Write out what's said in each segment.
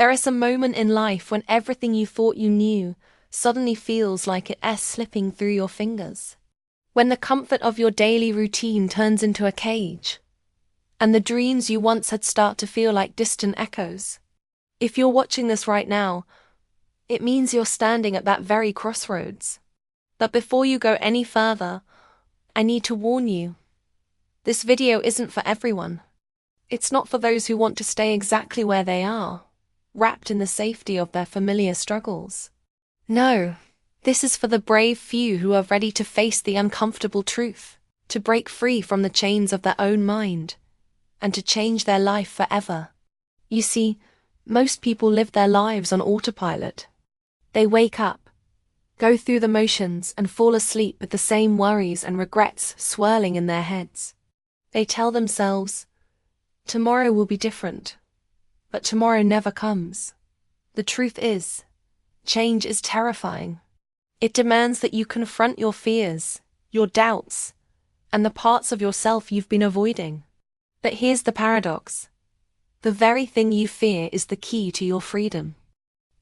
There is a moment in life when everything you thought you knew suddenly feels like it's slipping through your fingers. When the comfort of your daily routine turns into a cage, and the dreams you once had start to feel like distant echoes. If you're watching this right now, it means you're standing at that very crossroads. But before you go any further, I need to warn you. This video isn't for everyone. It's not for those who want to stay exactly where they are, wrapped in the safety of their familiar struggles. No, this is for the brave few who are ready to face the uncomfortable truth, to break free from the chains of their own mind, and to change their life forever. You see, most people live their lives on autopilot. They wake up, go through the motions, and fall asleep with the same worries and regrets swirling in their heads. They tell themselves, tomorrow will be different. But tomorrow never comes. The truth is, change is terrifying. It demands that you confront your fears, your doubts, and the parts of yourself you've been avoiding. But here's the paradox. The very thing you fear is the key to your freedom.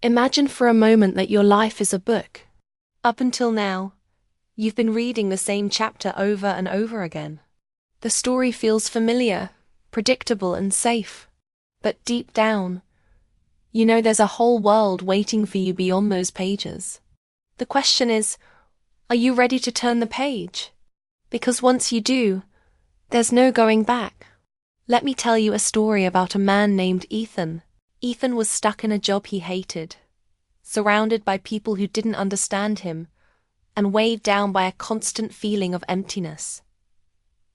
Imagine for a moment that your life is a book. Up until now, you've been reading the same chapter over and over again. The story feels familiar, predictable, and safe. But deep down, you know there's a whole world waiting for you beyond those pages. The question is, are you ready to turn the page? Because once you do, there's no going back. Let me tell you a story about a man named Ethan. Ethan was stuck in a job he hated, surrounded by people who didn't understand him, and weighed down by a constant feeling of emptiness.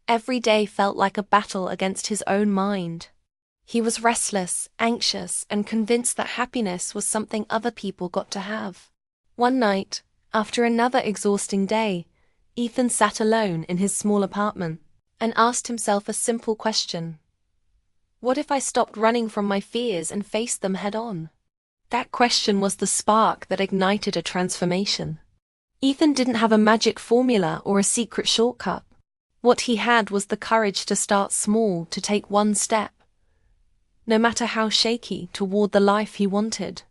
Every day felt like a battle against his own mind. He was restless, anxious, and convinced that happiness was something other people got to have. One night, after another exhausting day, Ethan sat alone in his small apartment and asked himself a simple question. What if I stopped running from my fears and faced them head-on? That question was the spark that ignited a transformation. Ethan didn't have a magic formula or a secret shortcut. What he had was the courage to start small, to take one step, no matter how shaky, toward the life he wanted.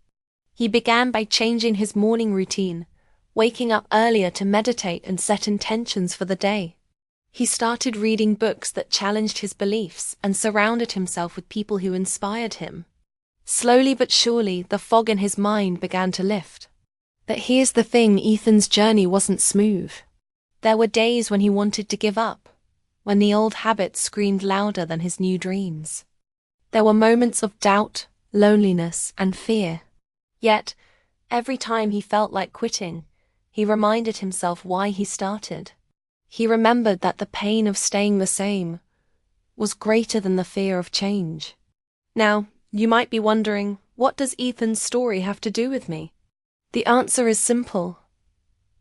He began by changing his morning routine, waking up earlier to meditate and set intentions for the day. He started reading books that challenged his beliefs and surrounded himself with people who inspired him. Slowly but surely, the fog in his mind began to lift. But here's the thing, Ethan's journey wasn't smooth. There were days when he wanted to give up, when the old habits screamed louder than his new dreams. There were moments of doubt, loneliness, and fear. Yet, every time he felt like quitting, he reminded himself why he started. He remembered that the pain of staying the same was greater than the fear of change. Now, you might be wondering, what does Ethan's story have to do with me? The answer is simple.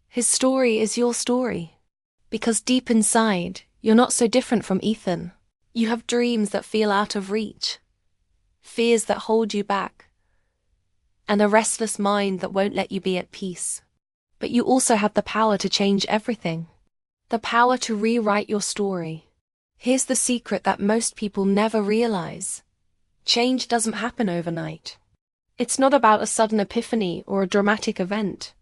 His story is your story. Because deep inside, you're not so different from Ethan. You have dreams that feel out of reach, fears that hold you back, and a restless mind that won't let you be at peace. But you also have the power to change everything. The power to rewrite your story. Here's the secret that most people never realize. Change doesn't happen overnight. It's not about a sudden epiphany or a dramatic event.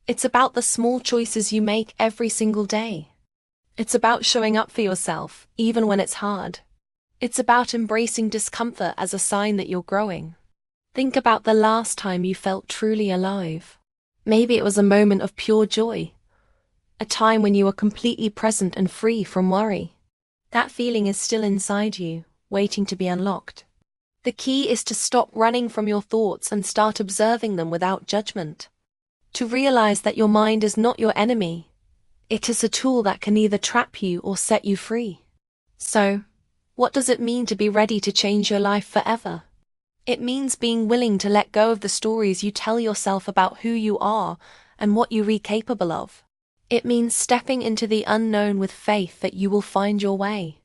It's about the small choices you make every single day. It's about showing up for yourself, even when it's hard. It's about embracing discomfort as a sign that you're growing. Think about the last time you felt truly alive. Maybe it was a moment of pure joy. A time when you were completely present and free from worry. That feeling is still inside you, waiting to be unlocked. The key is to stop running from your thoughts and start observing them without judgment. To realize that your mind is not your enemy. It is a tool that can either trap you or set you free. So, what does it mean to be ready to change your life forever? It means being willing to let go of the stories you tell yourself about who you are and what you're capable of. It means stepping into the unknown with faith that you will find your way.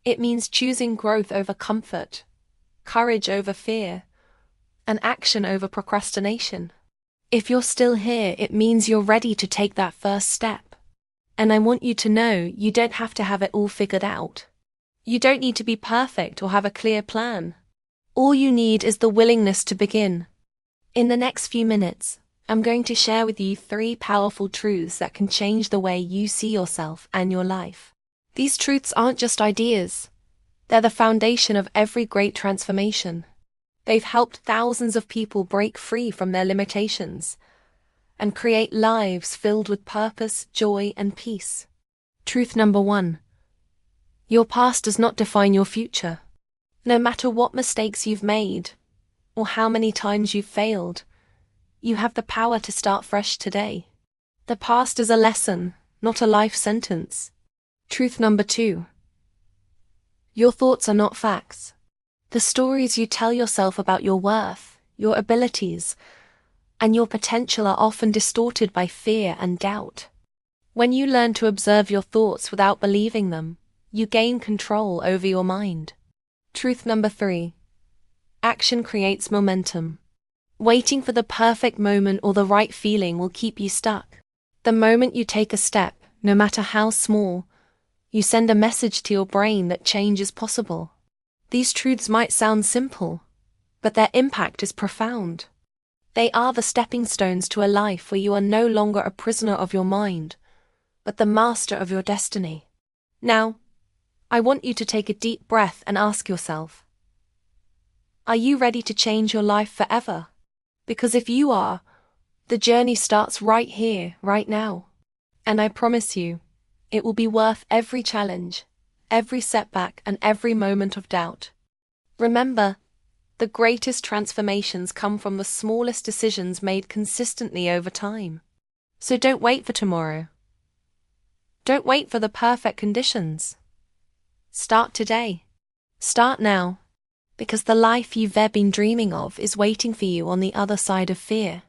It means choosing growth over comfort, courage over fear, and action over procrastination. If you're still here, it means you're ready to take that first step. And I want you to know you don't have to have it all figured out. You don't need to be perfect or have a clear plan. All you need is the willingness to begin. In the next few minutes, I'm going to share with you 3 powerful truths that can change the way you see yourself and your life. These truths aren't just ideas. They're the foundation of every great transformation. They've helped thousands of people break free from their limitations and create lives filled with purpose, joy, and peace. Truth number 1. Your past does not define your future. No matter what mistakes you've made or how many times you've failed, you have the power to start fresh today. The past is a lesson, not a life sentence. Truth number 2. Your thoughts are not facts. The stories you tell yourself about your worth, your abilities, and your potential are often distorted by fear and doubt. When you learn to observe your thoughts without believing them, you gain control over your mind. Truth number 3. Action creates momentum. Waiting for the perfect moment or the right feeling will keep you stuck. The moment you take a step, no matter how small, you send a message to your brain that change is possible. These truths might sound simple, but their impact is profound. They are the stepping stones to a life where you are no longer a prisoner of your mind, but the master of your destiny. Now, I want you to take a deep breath and ask yourself, are you ready to change your life forever? Because if you are, the journey starts right here, right now. And I promise you, it will be worth every challenge, every setback, and every moment of doubt. Remember, the greatest transformations come from the smallest decisions made consistently over time. So don't wait for tomorrow. Don't wait for the perfect conditions. Start today. Start now, because the life you've been dreaming of is waiting for you on the other side of fear.